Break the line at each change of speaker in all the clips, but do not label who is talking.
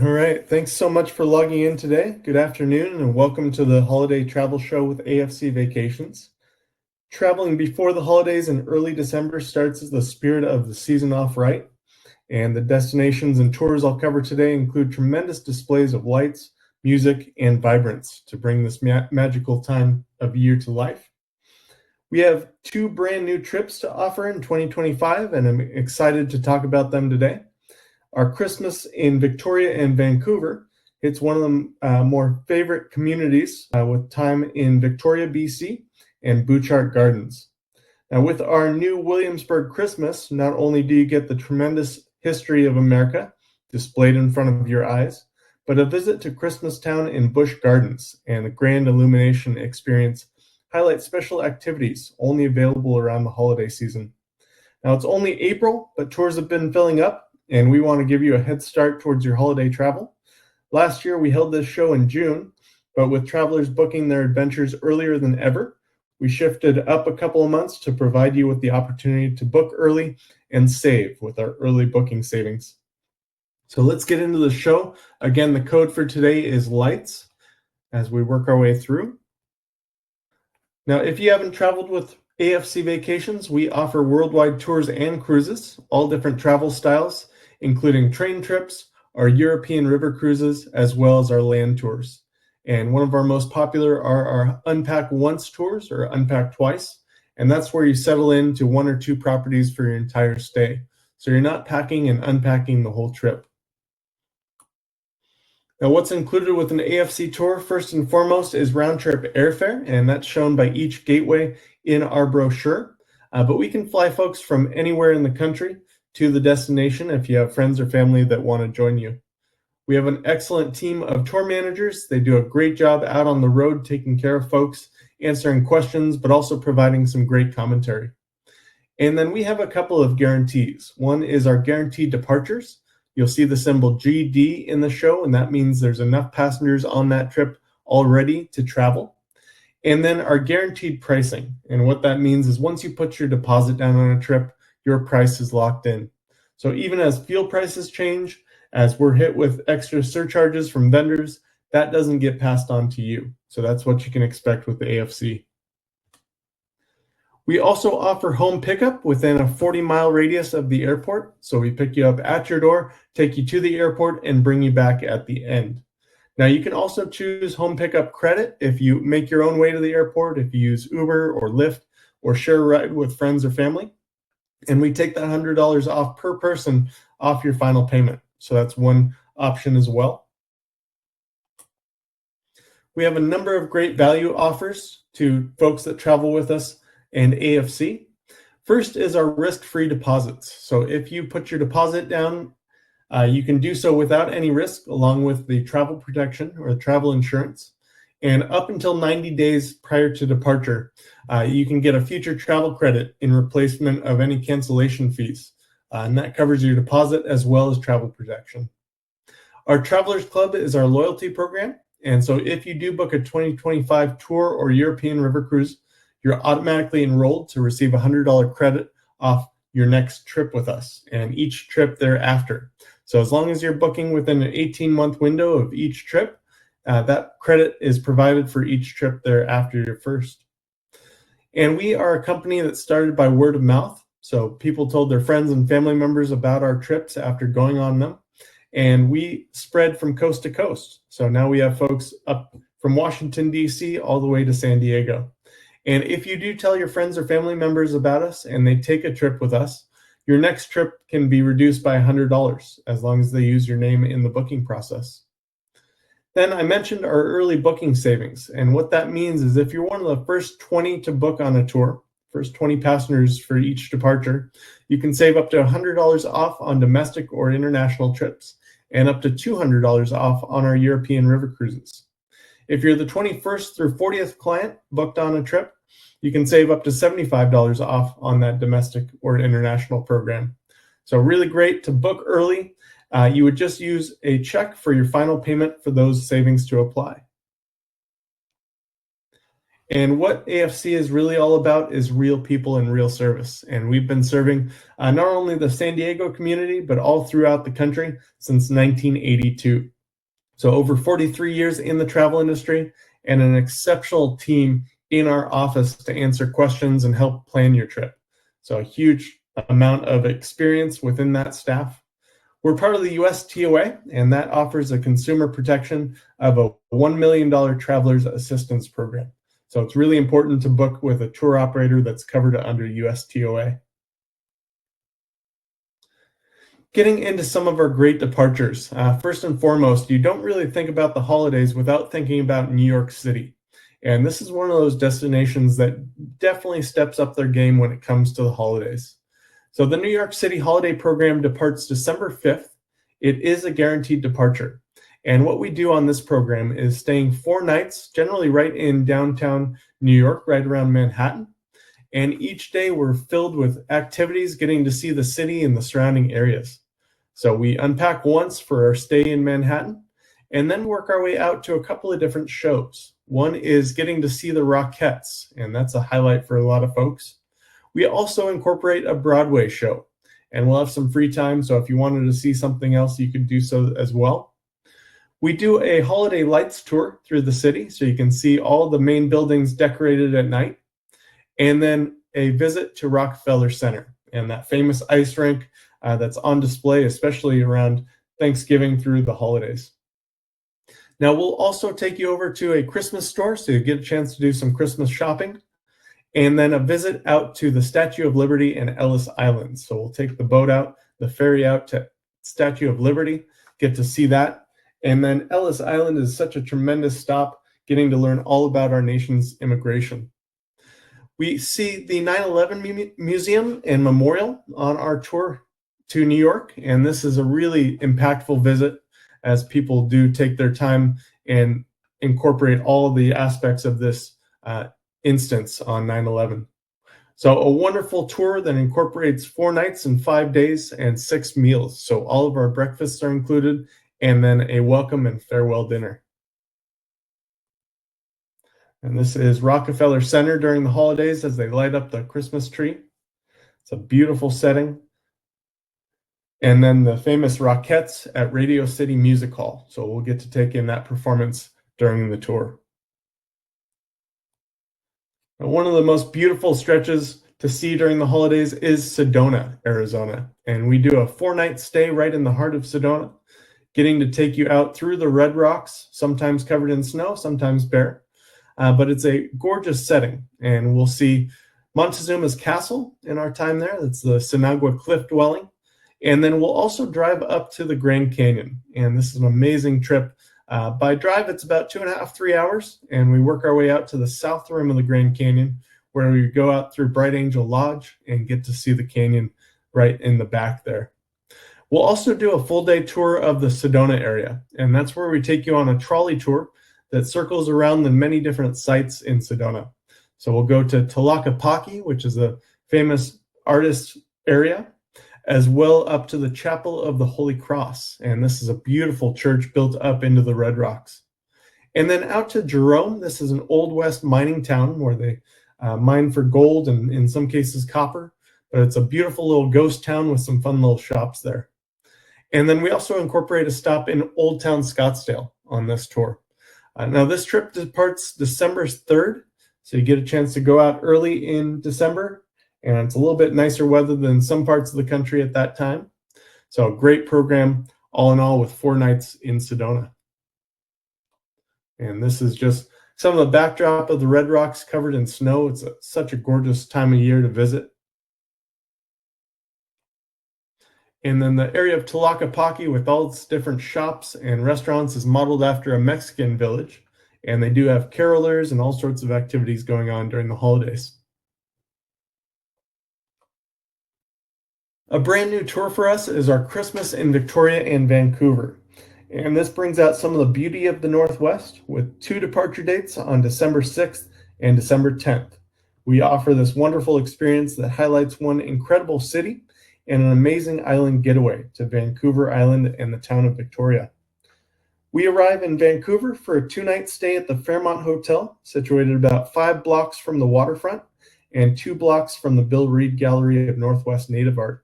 All right, thanks so much for logging in today. Good afternoon and welcome to the Holiday Travel Show with AFC Vacations. Traveling before the holidays in early December starts the spirit of the season off right, and the destinations and tours I'll cover today include tremendous displays of lights, music, and vibrance to bring this magical time of year to life. We have two brand new trips to offer in 2025, and I'm excited to talk about them today. Our Christmas in Victoria and Vancouver. It's one of the more favorite communities with time in Victoria, BC, and Bouchard Gardens. Now, with our new Williamsburg Christmas, not only do you get the tremendous history of America displayed in front of your eyes, but a visit to Christmastown in Busch Gardens and the grand illumination experience highlights special activities only available around the holiday season. Now, it's only April, but tours have been filling up, and we want to give you a head start towards your holiday travel. Last year, we held this show in June, but with travelers booking their adventures earlier than ever, we shifted up a couple of months to provide you with the opportunity to book early and save with our early booking savings. So let's get into the show. Again, the code for today is LIGHTS as we work our way through. Now, if you haven't traveled with AFC Vacations, we offer worldwide tours and cruises, all different travel styles, including train trips, our European river cruises, as well as our land tours. And one of our most popular are our Unpack Once tours, or Unpack Twice, and that's where you settle into one or two properties for your entire stay. So you're not packing and unpacking the whole trip. Now, what's included with an AFC tour, first and foremost, is round-trip airfare, and that's shown by each gateway in our brochure. But we can fly folks from anywhere in the country to the destination if you have friends or family that want to join you. We have an excellent team of tour managers. They do a great job out on the road taking care of folks, answering questions, but also providing some great commentary. And then we have a couple of guarantees. One is our guaranteed departures. You'll see the symbol GD in the show, and that means there's enough passengers on that trip already to travel. And then our guaranteed pricing. And what that means is once you put your deposit down on a trip, your price is locked in. So even as fuel prices change, as we're hit with extra surcharges from vendors, that doesn't get passed on to you. So that's what you can expect with the AFC. We also offer home pickup within a 40-mile radius of the airport. So we pick you up at your door, take you to the airport, and bring you back at the end. Now, you can also choose home pickup credit if you make your own way to the airport, if you use Uber or Lyft or share a ride with friends or family. And we take that $100 off per person off your final payment. So that's one option as well. We have a number of great value offers to folks that travel with us and AFC. First is our risk-free deposits. So if you put your deposit down, you can do so without any risk, along with the travel protection or travel insurance. And up until 90 days prior to departure, you can get a future travel credit in replacement of any cancellation fees. And that covers your deposit as well as travel protection. Our Travelers Club is our loyalty program. And so if you do book a 2025 tour or European river cruise, you're automatically enrolled to receive $100 credit off your next trip with us and each trip thereafter. So as long as you're booking within an 18-month window of each trip, that credit is provided for each trip thereafter your first. And we are a company that started by word of mouth. So people told their friends and family members about our trips after going on them. And we spread from coast to coast. So now we have folks up from Washington, D.C. all the way to San Diego. And if you do tell your friends or family members about us and they take a trip with us, your next trip can be reduced by $100 as long as they use your name in the booking process. Then I mentioned our early booking savings. And what that means is if you're one of the first 20 to book on a tour, first 20 passengers for each departure, you can save up to $100 off on domestic or international trips and up to $200 off on our European river cruises. If you're the 21st through 40th client booked on a trip, you can save up to $75 off on that domestic or international program. So really great to book early. You would just use a check for your final payment for those savings to apply. And what AFC is really all about is real people and real service. And we've been serving not only the San Diego community, but all throughout the country since 1982. So over 43 years in the travel industry and an exceptional team in our office to answer questions and help plan your trip. So a huge amount of experience within that staff. We're part of the US TOA, and that offers a consumer protection of a $1 million traveler's assistance program. So it's really important to book with a tour operator that's covered under US TOA. Getting into some of our great departures. First and foremost, you don't really think about the holidays without thinking about New York City. And this is one of those destinations that definitely steps up their game when it comes to the holidays. So the New York City holiday program departs December 5th. It is a guaranteed departure. And what we do on this program is staying 4 nights, generally right in downtown New York, right around Manhattan. And each day we're filled with activities, getting to see the city and the surrounding areas. So we unpack once for our stay in Manhattan and then work our way out to a couple of different shows. One is getting to see the Rockettes, and that's a highlight for a lot of folks. We also incorporate a Broadway show, and we'll have some free time, so if you wanted to see something else, you could do so as well. We do a holiday lights tour through the city, so you can see all the main buildings decorated at night, and then a visit to Rockefeller Center, and that famous ice rink that's on display, especially around Thanksgiving through the holidays. Now, we'll also take you over to a Christmas store, so you get a chance to do some Christmas shopping, and then a visit out to the Statue of Liberty and Ellis Island. So we'll take the boat out, the ferry out to Statue of Liberty, get to see that. And then Ellis Island is such a tremendous stop, getting to learn all about our nation's immigration. We see the 9/11 Museum and Memorial on our tour to New York, and this is a really impactful visit as people do take their time and incorporate all of the aspects of this instance on 9/11. So a wonderful tour that incorporates 4 nights and 5 days and 6 meals. So all of our breakfasts are included, and then a welcome and farewell dinner. And this is Rockefeller Center during the holidays as they light up the Christmas tree. It's a beautiful setting. And then the famous Rockettes at Radio City Music Hall. So we'll get to take in that performance during the tour. Now, one of the most beautiful stretches to see during the holidays is Sedona, Arizona. And we do a 4-night stay right in the heart of Sedona, getting to take you out through the Red Rocks, sometimes covered in snow, sometimes bare. But it's a gorgeous setting, and we'll see Montezuma's Castle in our time there. That's the Sinagua Cliff Dwelling. And then we'll also drive up to the Grand Canyon, and this is an amazing trip. By drive, it's about 2.5, 3 hours, and we work our way out to the south rim of the Grand Canyon, where we go out through Bright Angel Lodge and get to see the canyon right in the back there. We'll also do a full day tour of the Sedona area, and that's where we take you on a trolley tour that circles around the many different sites in Sedona. So we'll go to Tlaquepaque, which is a famous artist area, as well up to the Chapel of the Holy Cross. And this is a beautiful church built up into the Red Rocks. And then out to Jerome. This is an Old West mining town where they mine for gold and in some cases copper. But it's a beautiful little ghost town with some fun little shops there. And then we also incorporate a stop in Old Town Scottsdale on this tour. Now this trip departs December 3rd. So you get a chance to go out early in December. And it's a little bit nicer weather than some parts of the country at that time. So a great program, all in all, with 4 nights in Sedona. And this is just some of the backdrop of the Red Rocks covered in snow. It's such a gorgeous time of year to visit. And then the area of Tlaquepaque with all its different shops and restaurants is modeled after a Mexican village. And they do have carolers and all sorts of activities going on during the holidays. A brand new tour for us is our Christmas in Victoria and Vancouver. And this brings out some of the beauty of the Northwest with 2 departure dates on December 6th and December 10th. We offer this wonderful experience that highlights one incredible city and an amazing island getaway to Vancouver Island and the town of Victoria. We arrive in Vancouver for a 2-night stay at the Fairmont Hotel, situated about 5 blocks from the waterfront and 2 blocks from the Bill Reid Gallery of Northwest Native Art.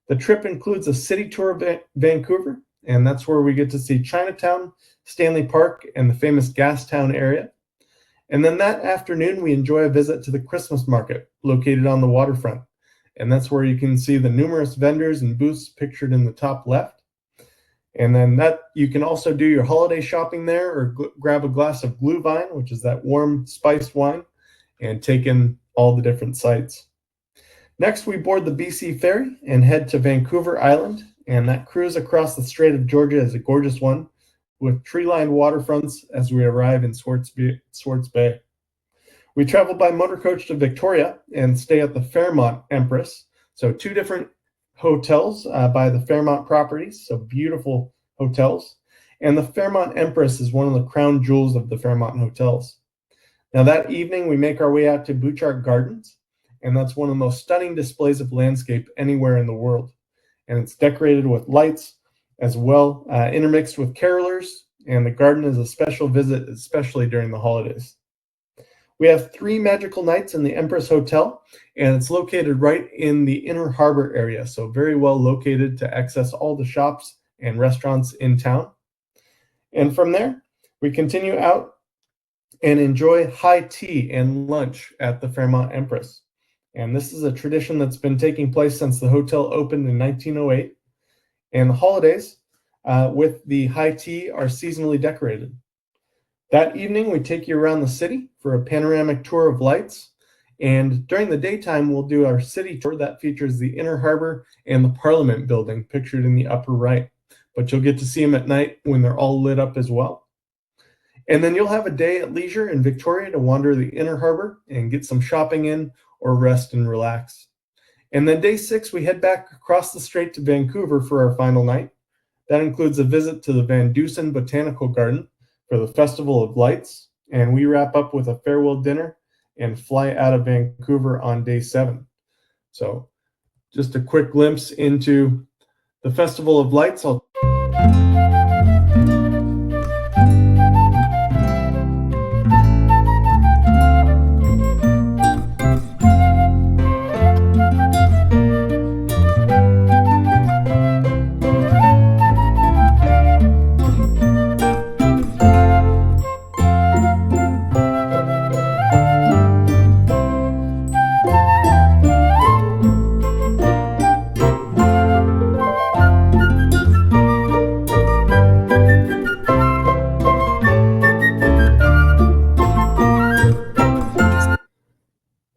The trip includes a city tour of Vancouver, and that's where we get to see Chinatown, Stanley Park, and the famous Gastown area. And then that afternoon, we enjoy a visit to the Christmas market located on the waterfront. And that's where you can see the numerous vendors and booths pictured in the top left. And then that you can also do your holiday shopping there or grab a glass of Glühwein, which is that warm spiced wine, and take in all the different sights. Next, we board the BC Ferry and head to Vancouver Island, and that cruise across the Strait of Georgia is a gorgeous one, with tree-lined waterfronts as we arrive in Swartz Bay. We travel by motor coach to Victoria and stay at the Fairmont Empress, so 2 different hotels by the Fairmont properties, so beautiful hotels. And the Fairmont Empress is one of the crown jewels of the Fairmont hotels. Now that evening, we make our way out to Butchart Gardens, and that's one of the most stunning displays of landscape anywhere in the world. And it's decorated with lights as well, intermixed with carolers, and the garden is a special visit, especially during the holidays. We have 3 magical nights in the Empress Hotel, and it's located right in the Inner Harbor area, so very well located to access all the shops and restaurants in town. And from there, we continue out and enjoy high tea and lunch at the Fairmont Empress. And this is a tradition that's been taking place since the hotel opened in 1908. And the holidays with the high tea are seasonally decorated. That evening, we take you around the city for a panoramic tour of lights. And during the daytime, we'll do our city tour that features the Inner Harbor and the Parliament building pictured in the upper right. But you'll get to see them at night when they're all lit up as well. And then you'll have a day at leisure in Victoria to wander the Inner Harbor and get some shopping in or rest and relax. And then day 6, we head back across the strait to Vancouver for our final night. That includes a visit to the Van Dusen Botanical Garden for the Festival of Lights, and we wrap up with a farewell dinner and fly out of Vancouver on day 7. So just a quick glimpse into the Festival of Lights.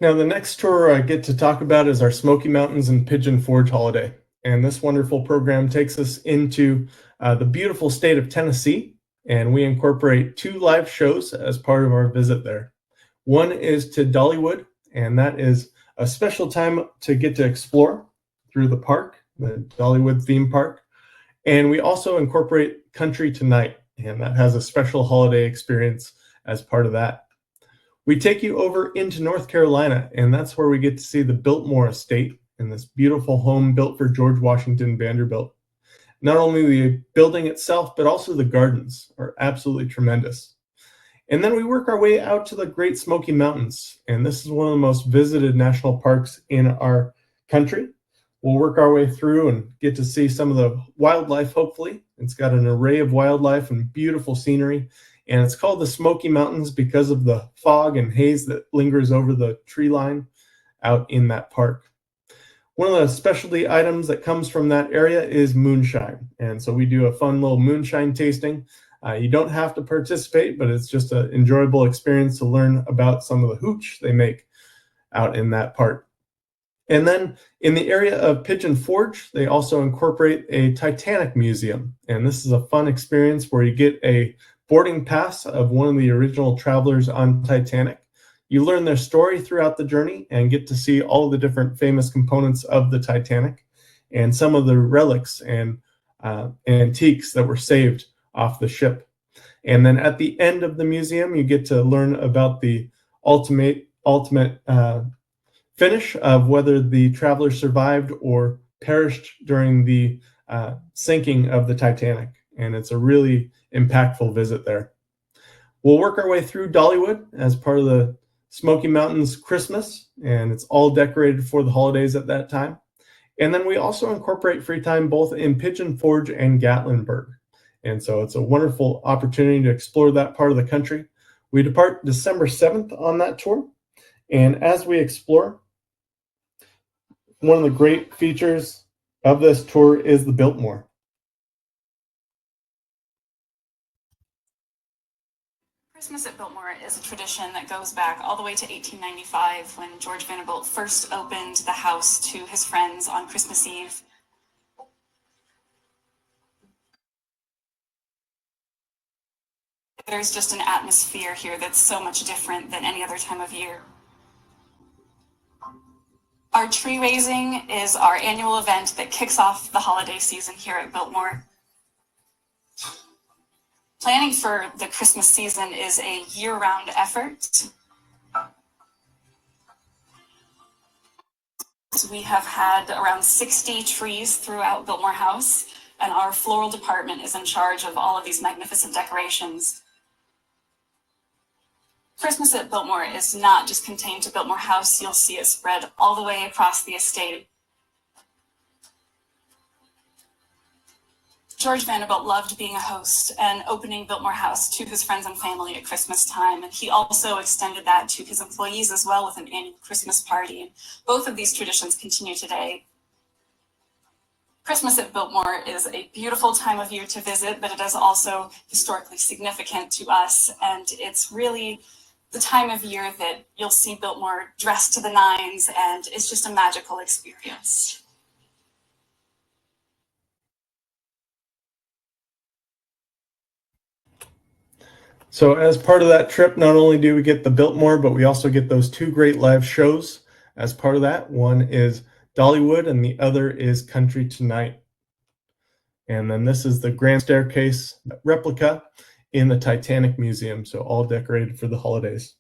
Now, the next tour I get to talk about is our Smoky Mountains and Pigeon Forge holiday. And this wonderful program takes us into the beautiful state of Tennessee, and we incorporate 2 live shows as part of our visit there. One is to Dollywood, and that is a special time to get to explore through the park, the Dollywood theme park. And we also incorporate Country Tonight, and that has a special holiday experience as part of that. We take you over into North Carolina, and that's where we get to see the Biltmore Estate and this beautiful home built for George Washington Vanderbilt. Not only the building itself, but also the gardens are absolutely tremendous. And then we work our way out to the Great Smoky Mountains, and this is one of the most visited national parks in our country. We'll work our way through and get to see some of the wildlife, hopefully. It's got an array of wildlife and beautiful scenery. And it's called the Smoky Mountains because of the fog and haze that lingers over the tree line out in that park. One of the specialty items that comes from that area is moonshine. And so we do a fun little moonshine tasting. You don't have to participate, but it's just an enjoyable experience to learn about some of the hooch they make out in that park. And then in the area of Pigeon Forge, they also incorporate a Titanic museum. And this is a fun experience where you get a boarding pass of one of the original travelers on Titanic. You learn their story throughout the journey and get to see all of the different famous components of the Titanic and some of the relics and antiques that were saved off the ship. And then at the end of the museum, you get to learn about the ultimate finish of whether the traveler survived or perished during the sinking of the Titanic. and it's a really impactful visit there. We'll work our way through Dollywood as part of the Smoky Mountains Christmas, and it's all decorated for the holidays at that time. And then we also incorporate free time both in Pigeon Forge and Gatlinburg. And so it's a wonderful opportunity to explore that part of the country. We depart December 7th on that tour. And as we explore, one of the great features of this tour is the Biltmore.
Christmas at Biltmore is a tradition that goes back all the way to 1895 when George Vanderbilt first opened the house to his friends on Christmas Eve. There's just an atmosphere here that's so much different than any other time of year. Our tree raising is our annual event that kicks off the holiday season here at Biltmore. Planning for the Christmas season is a year-round effort. We have had around 60 trees throughout Biltmore House, and our floral department is in charge of all of these magnificent decorations. Christmas at Biltmore is not just contained to Biltmore House. You'll see it spread all the way across the estate. George Vanderbilt loved being a host and opening Biltmore House to his friends and family at Christmas time, and he also extended that to his employees as well with an annual Christmas party. Both of these traditions continue today. Christmas at Biltmore is a beautiful time of year to visit, but it is also historically significant to us, and it's really the time of year that you'll see Biltmore dressed to the nines, and it's just a magical experience.
So as part of that trip, not only do we get the Biltmore, but we also get those two great live shows as part of that. One is Dollywood and the other is Country Tonight. And then this is the Grand Staircase replica in the Titanic Museum, so all decorated for the holidays.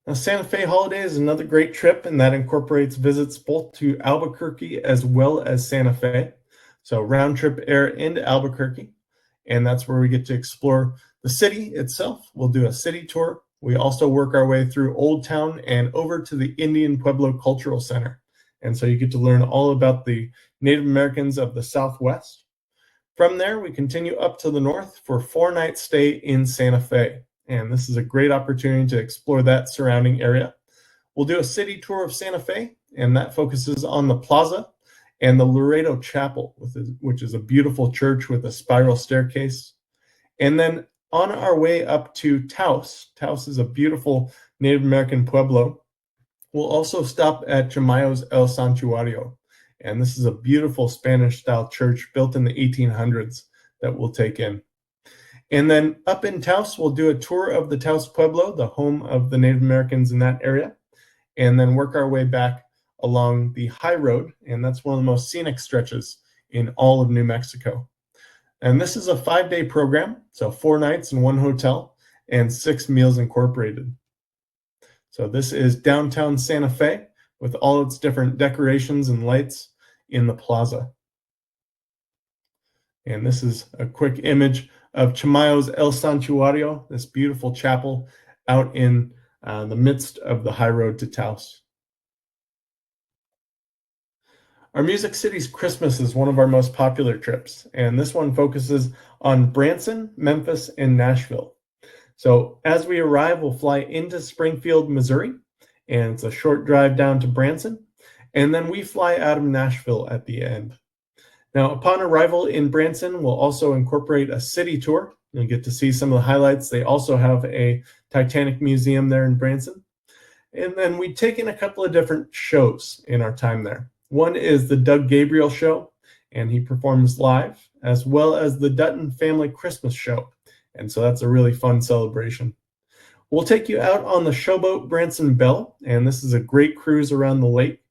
Now, Santa Fe Holiday is another great trip, and that incorporates visits both to Albuquerque as well as Santa Fe. So round trip air into Albuquerque. And that's where we get to explore the city itself. We'll do a city tour. We also work our way through Old Town and over to the Indian Pueblo Cultural Center. And so you get to learn all about the Native Americans of the Southwest. From there, we continue up to the north for a 4-night stay in Santa Fe. And this is a great opportunity to explore that surrounding area. We'll do a city tour of Santa Fe, and that focuses on the plaza and the Laredo Chapel, which is a beautiful church with a spiral staircase. And then on our way up to Taos. Taos is a beautiful Native American pueblo. We'll also stop at Chamayo's El Santuario. And this is a beautiful Spanish-style church built in the 1800s that we'll take in. And then up in Taos, we'll do a tour of the Taos Pueblo, the home of the Native Americans in that area, and then work our way back along the high road, and that's one of the most scenic stretches in all of New Mexico. And this is a 5-day program, so 4 nights in 1 hotel and 6 meals incorporated. So this is downtown Santa Fe with all its different decorations and lights in the plaza. And this is a quick image of Chamayo's El Santuario, this beautiful chapel out in the midst of the high road to Taos. Our Music Cities Christmas is one of our most popular trips, and this one focuses on Branson, Memphis, and Nashville. So as we arrive, we'll fly into Springfield, Missouri, and it's a short drive down to Branson, and then we fly out of Nashville at the end. Now, upon arrival in Branson, we'll also incorporate a city tour. You'll get to see some of the highlights. They also have a Titanic museum there in Branson. And then we take in a couple of different shows in our time there. One is the Doug Gabriel Show, and he performs live, as well as the Dutton Family Christmas Show. And so that's a really fun celebration. We'll take you out on the Showboat Branson Belle, and this is a great cruise around the lake.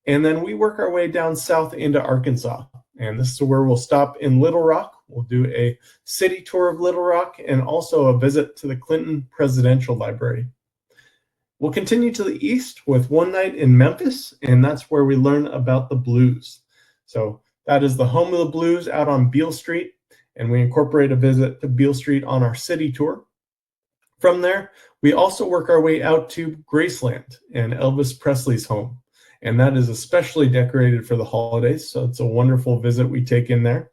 And then we work our way down south into Arkansas, and this is where we'll stop in Little Rock. We'll do a city tour of Little Rock and also a visit to the Clinton Presidential Library. We'll continue to the east with 1 night in Memphis, and that's where we learn about the blues. So That is the home of the blues out on Beale Street, and we incorporate a visit to Beale Street on our city tour. From there, we also work our way out to Graceland and Elvis Presley's home, and that is especially decorated for the holidays, so it's a wonderful visit we take in there.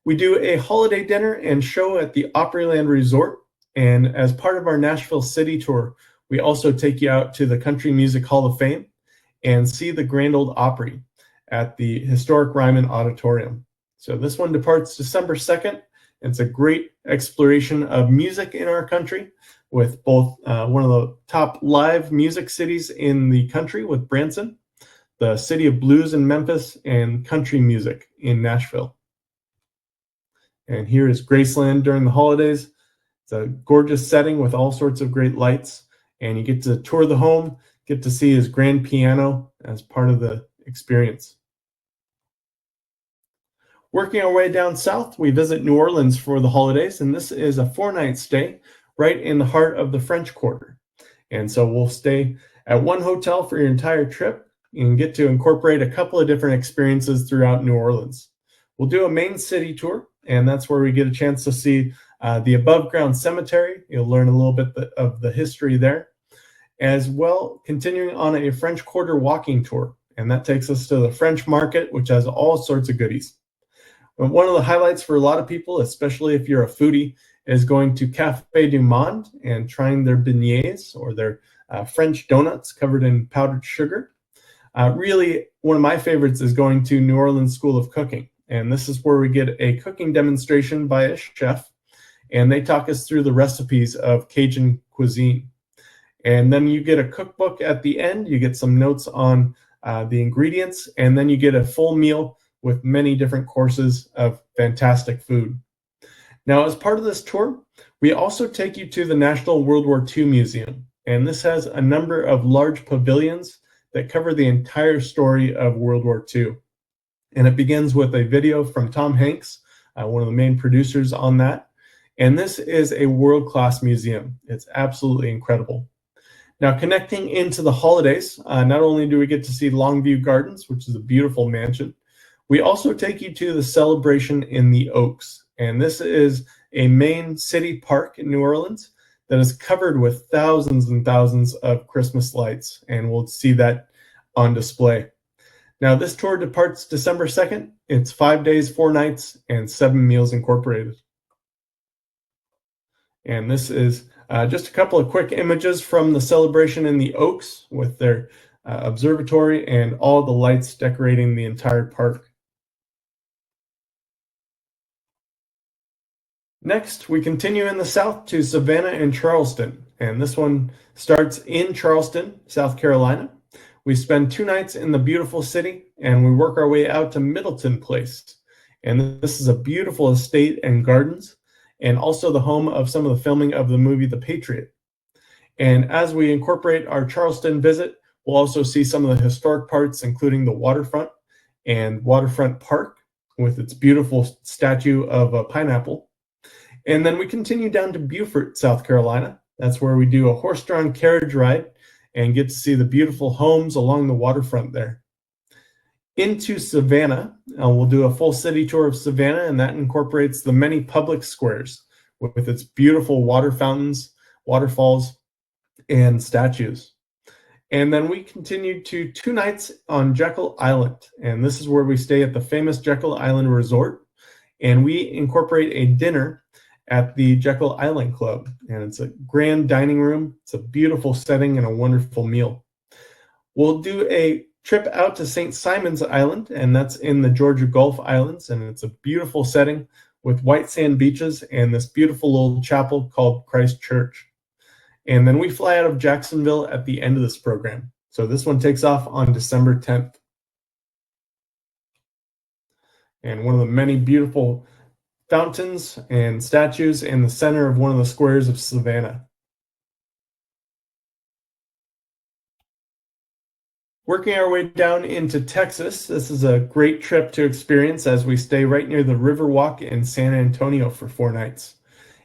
We do a holiday dinner and show at the Opryland Resort, and as part of our Nashville City tour, we also take you out to the Country Music Hall of Fame and see the Grand Ole Opry at the historic Ryman Auditorium. So this one departs December 2nd. It's a great exploration of music in our country with both one of the top live music cities in the country with Branson, the City of Blues in Memphis, and country music in Nashville. And here is Graceland during the holidays. It's a gorgeous setting with all sorts of great lights, and you get to tour the home, get to see his grand piano as part of the experience. Working our way down south, we visit New Orleans for the holidays, and this is a 4-night stay right in the heart of the French Quarter. And so we'll stay at one hotel for your entire trip and get to incorporate a couple of different experiences throughout New Orleans. We'll do a main city tour, and that's where we get a chance to see the above-ground cemetery. You'll learn a little bit of the history there, as well continuing on a French Quarter walking tour, and that takes us to the French Market, which has all sorts of goodies. But one of the highlights for a lot of people, especially if you're a foodie, is going to Café du Monde and trying their beignets, or their French donuts covered in powdered sugar. Really, one of my favorites is going to New Orleans School of Cooking, and this is where we get a cooking demonstration by a chef, and they talk us through the recipes of Cajun cuisine. And then you get a cookbook at the end, you get some notes on the ingredients, and then you get a full meal with many different courses of fantastic food. Now, as part of this tour, we also take you to the National World War II Museum, and this has a number of large pavilions that cover the entire story of World War II. And it begins with a video from Tom Hanks, one of the main producers on that. And this is a world-class museum. It's absolutely incredible. Now, connecting into the holidays, not only do we get to see Longview Gardens, which is a beautiful mansion, we also take you to the Celebration in the Oaks. And this is a main city park in New Orleans that is covered with thousands and thousands of Christmas lights, and we'll see that on display. Now, this tour departs December 2nd. It's 5 days, 4 nights, and 7 meals incorporated. And this is just a couple of quick images from the Celebration in the Oaks with their observatory and all the lights decorating the entire park. Next, we continue in the south to Savannah and Charleston, and this one starts in Charleston, South Carolina. We spend 2 nights in the beautiful city, and we work our way out to Middleton Place. And this is a beautiful estate and gardens, and also the home of some of the filming of the movie The Patriot. And as we incorporate our Charleston visit, we'll also see some of the historic parts, including the waterfront and Waterfront Park with its beautiful statue of a pineapple. And then we continue down to Beaufort, South Carolina. That's where we do a horse-drawn carriage ride and get to see the beautiful homes along the waterfront there. Into Savannah, we'll do a full city tour of Savannah, and that incorporates the many public squares with its beautiful water fountains, waterfalls, and statues. And then we continue to 2 nights on Jekyll Island, and this is where we stay at the famous Jekyll Island Resort, and we incorporate a dinner at the Jekyll Island Club, and it's a grand dining room. It's a beautiful setting and a wonderful meal. We'll do a trip out to St. Simon's Island, and that's in the Georgia Gulf Islands, and it's a beautiful setting with white sand beaches and this beautiful little chapel called Christ Church. And then we fly out of Jacksonville at the end of this program. So this one takes off on December 10th. And one of the many beautiful fountains and statues in the center of one of the squares of Savannah. Working our way down into Texas, this is a great trip to experience as we stay right near the Riverwalk in San Antonio for 4 nights.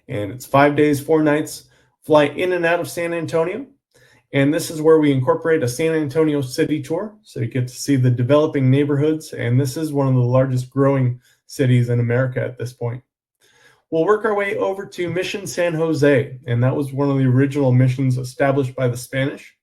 And it's 5 days, 4 nights, fly in and out of San Antonio. And this is where we incorporate a San Antonio city tour. So you get to see the developing neighborhoods. And this is one of the largest growing cities in America at this point. We'll work our way over to Mission San Jose. And that was one of the original missions established by the Spanish.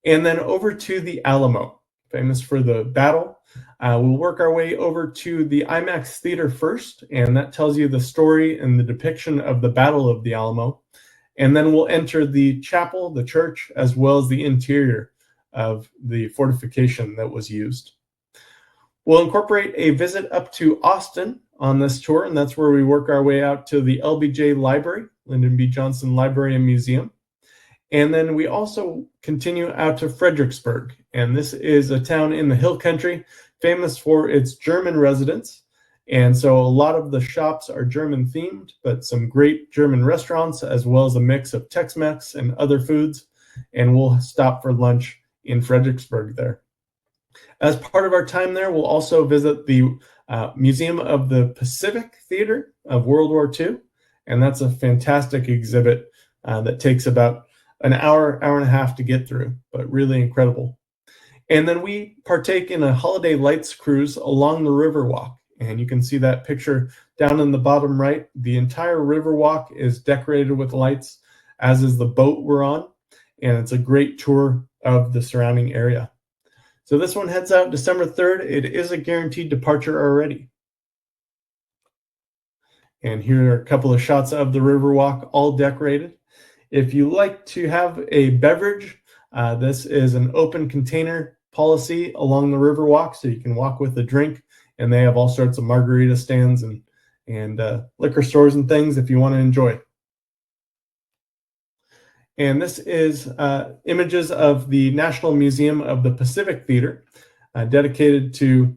And then over to the Alamo, famous for the battle. We'll work our way over to the IMAX Theater first. And that tells you the story and the depiction of the Battle of the Alamo. And then we'll enter the chapel, the church, as well as the interior of the fortification that was used. We'll incorporate a visit up to Austin on this tour, and that's where we work our way out to the LBJ Library, Lyndon B. Johnson Library and Museum. And then we also continue out to Fredericksburg, and this is a town in the Hill Country, famous for its German residents. And so a lot of the shops are German themed, but some great German restaurants, as well as a mix of Tex-Mex and other foods. And we'll stop for lunch in Fredericksburg there. As part of our time there, we'll also visit the Museum of the Pacific Theater of World War II. And that's a fantastic exhibit that takes about an hour, hour and a half to get through, but really incredible. And then we partake in a holiday lights cruise along the Riverwalk. And you can see that picture down in the bottom right. The entire Riverwalk is decorated with lights, as is the boat we're on. And it's a great tour of the surrounding area. So this one heads out December 3rd. It is a guaranteed departure already. And here are a couple of shots of the Riverwalk, all decorated. If you like to have a beverage, this is an open container policy along the Riverwalk, so you can walk with a drink. And they have all sorts of margarita stands and liquor stores and things if you want to enjoy. And this is images of the National Museum of the Pacific Theater, dedicated to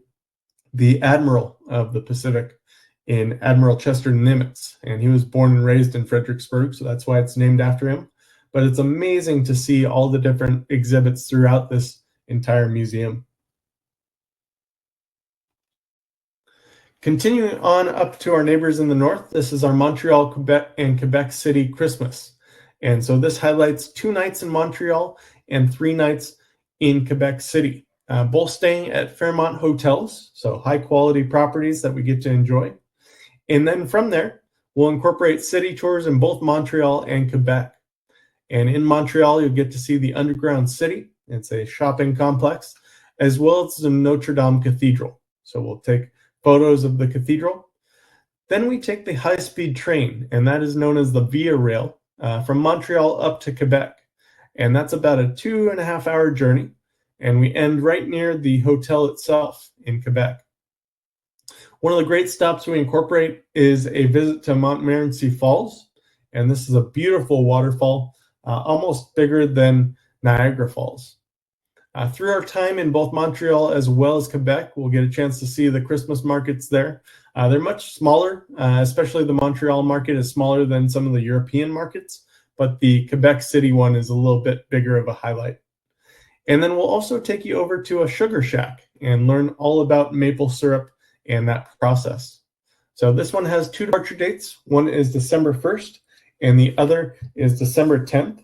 the Admiral of the Pacific in Admiral Chester Nimitz. And he was born and raised in Fredericksburg, so that's why it's named after him. But it's amazing to see all the different exhibits throughout this entire museum. Continuing on up to our neighbors in the north, this is our Montreal, Quebec, and Quebec City Christmas. And so this highlights 2 nights in Montreal and 3 nights in Quebec City, both staying at Fairmont hotels, so high quality properties that we get to enjoy. And then from there, we'll incorporate city tours in both Montreal and Quebec. And in Montreal, you'll get to see the Underground City. It's a shopping complex, as well as the Notre Dame Cathedral. So we'll take photos of the cathedral. Then we take the high-speed train, and that is known as the Via Rail, from Montreal up to Quebec. And that's about a 2.5-hour journey. And we end right near the hotel itself in Quebec. One of the great stops we incorporate is a visit to Montmorency Falls. And this is a beautiful waterfall, almost bigger than Niagara Falls. Through our time in both Montreal as well as Quebec, we'll get a chance to see the Christmas markets there. They're much smaller, especially the Montreal market is smaller than some of the European markets, but the Quebec City one is a little bit bigger of a highlight. And then we'll also take you over to a sugar shack and learn all about maple syrup and that process. So this one has 2 departure dates. One is December 1st, and the other is December 10th.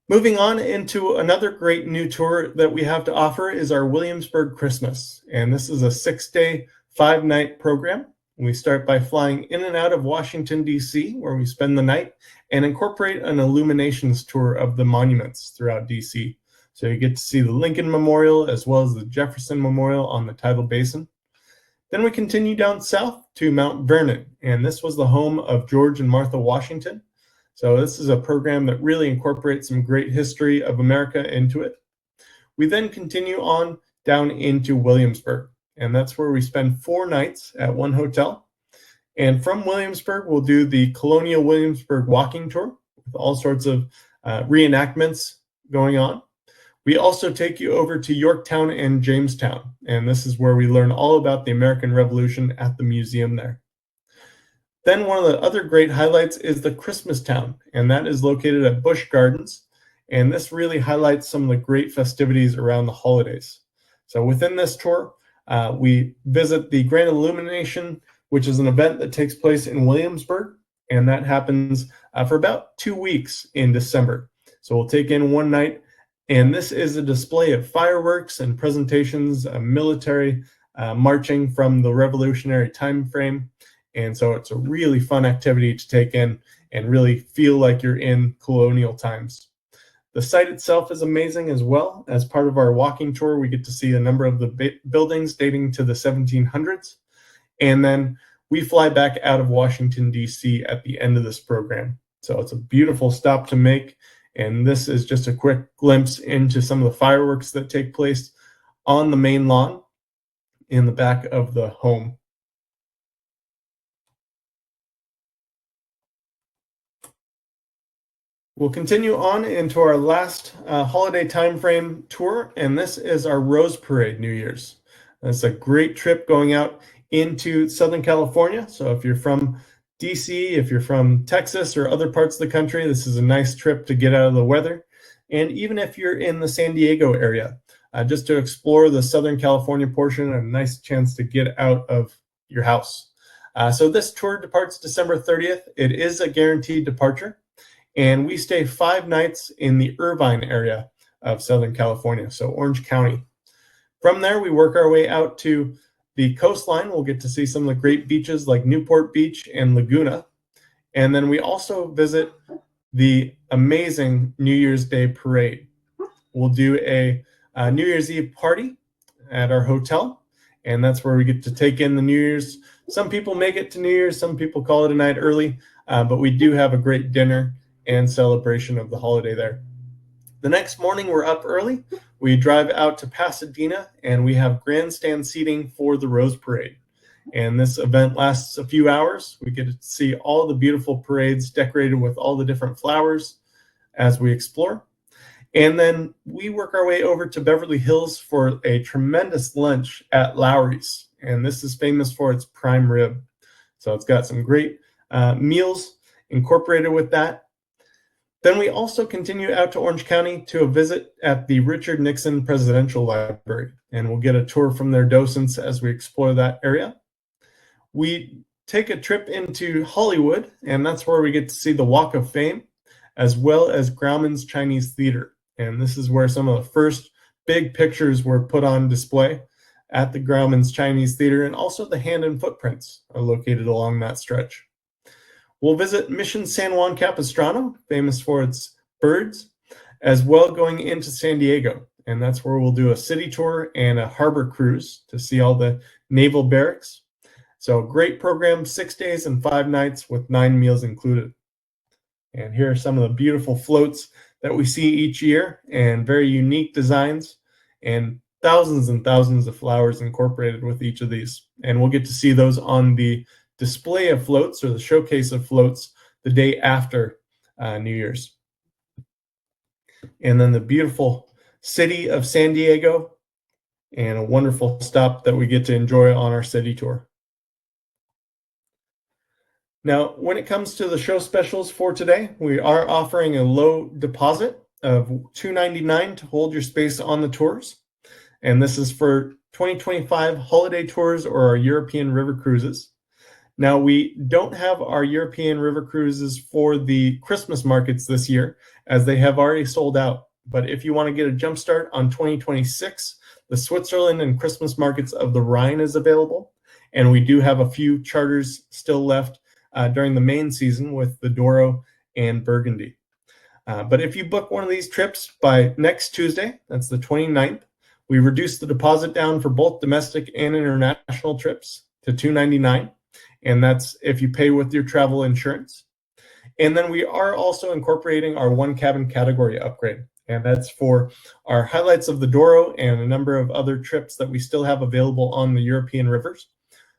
Moving on into another great new tour that we have to offer is our Williamsburg Christmas. And this is a 6-day, 5-night program. We start by flying in and out of Washington, D.C., where we spend the night and incorporate an illuminations tour of the monuments throughout D.C. So you get to see the Lincoln Memorial as well as the Jefferson Memorial on the tidal basin. Then we continue down south to Mount Vernon, and this was the home of George and Martha Washington. So this is a program that really incorporates some great history of America into it. We then continue on down into Williamsburg, and that's where we spend 4 nights at one hotel. And from Williamsburg, we'll do the Colonial Williamsburg walking tour with all sorts of reenactments going on. We also take you over to Yorktown and Jamestown, and this is where we learn all about the American Revolution at the museum there. Then one of the other great highlights is the Christmas Town, and that is located at Busch Gardens. And this really highlights some of the great festivities around the holidays. So within this tour, we visit the Grand Illumination, which is an event that takes place in Williamsburg, and that happens for about 2 weeks in December. So we'll take in one night And this is a display of fireworks and presentations, military marching from the revolutionary time frame. And so it's a really fun activity to take in and really feel like you're in colonial times. The site itself is amazing as well. As part of our walking tour, we get to see a number of the buildings dating to the 1700s. And then we fly back out of Washington, D.C. at the end of this program. So it's a beautiful stop to make. And this is just a quick glimpse into some of the fireworks that take place on the main lawn in the back of the home. We'll continue on into our last holiday time frame tour, and this is our Rose Parade New Year's. It's a great trip going out into Southern California. So if you're from DC, if you're from Texas or other parts of the country, this is a nice trip to get out of the weather. And even if you're in the San Diego area, just to explore the Southern California portion, a nice chance to get out of your house. So this tour departs December 30th. It is a guaranteed departure. And we stay 5 nights in the Irvine area of Southern California, so Orange County. From there, we work our way out to the coastline. We'll get to see some of the great beaches like Newport Beach and Laguna. And then we also visit the amazing New Year's Day parade. We'll do a New Year's Eve party at our hotel, and that's where we get to take in the New Year's. Some people make it to New Year's, some people call it a night early, but we do have a great dinner and celebration of the holiday there. The next morning, we're up early. We drive out to Pasadena, and we have grandstand seating for the Rose Parade. And this event lasts a few hours. We get to see all the beautiful parades decorated with all the different flowers as we explore. And then we work our way over to Beverly Hills for a tremendous lunch at Lowry's. And this is famous for its prime rib. So it's got some great meals incorporated with that. Then we also continue out to Orange County to a visit at the Richard Nixon Presidential Library, and we'll get a tour from their docents as we explore that area. We take a trip into Hollywood, and that's where we get to see the Walk of Fame, as well as Grauman's Chinese Theater. And this is where some of the first big pictures were put on display at the Grauman's Chinese Theater, and also the hand and footprints are located along that stretch. We'll visit Mission San Juan Capistrano, famous for its birds, as well going into San Diego. And that's where we'll do a city tour and a harbor cruise to see all the naval barracks. So great program, 6 days and 5 nights with 9 meals included. And here are some of the beautiful floats that we see each year, and very unique designs, and thousands of flowers incorporated with each of these. And we'll get to see those on the display of floats, or the showcase of floats, the day after New Year's. And then the beautiful city of San Diego, and a wonderful stop that we get to enjoy on our city tour. Now, when it comes to the show specials for today, we are offering a low deposit of $2.99 to hold your space on the tours. And this is for 2025 holiday tours or our European river cruises. Now, we don't have our European river cruises for the Christmas markets this year, as they have already sold out. But if you want to get a jump start on 2026, the Switzerland and Christmas markets of the Rhine is available. And we do have a few charters still left during the main season with the Douro and Burgundy. But if you book one of these trips by next Tuesday, that's the 29th, we reduce the deposit down for both domestic and international trips to $2.99. And that's if you pay with your travel insurance. And then we are also incorporating our one cabin category upgrade. And that's for our highlights of the Douro and a number of other trips that we still have available on the European rivers.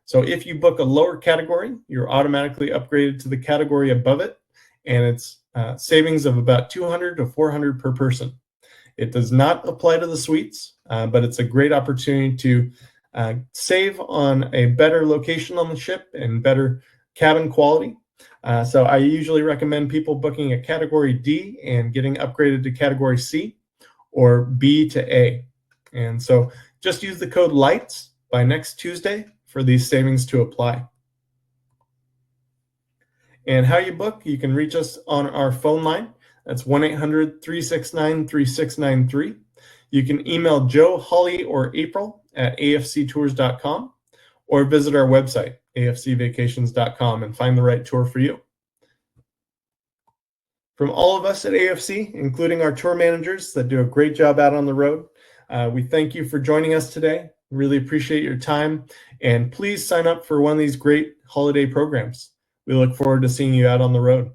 So if you book a lower category, you're automatically upgraded to the category above it. And it's savings of about $200 to $400 per person. It does not apply to the suites, but it's a great opportunity to save on a better location on the ship and better cabin quality. So I usually recommend people booking a category D and getting upgraded to category C, or B to A. And so just use the code LIGHTS by next Tuesday for these savings to apply. And how you book, you can reach us on our phone line. That's 1-800-369-3693. You can email Joe, Holly, or April at afctours.com or visit our website, afcvacations.com, and find the right tour for you. From all of us at AFC, including our tour managers that do a great job out on the road, we thank you for joining us today. Really appreciate your time, and please sign up for one of these great holiday programs. We look forward to seeing you out on the road.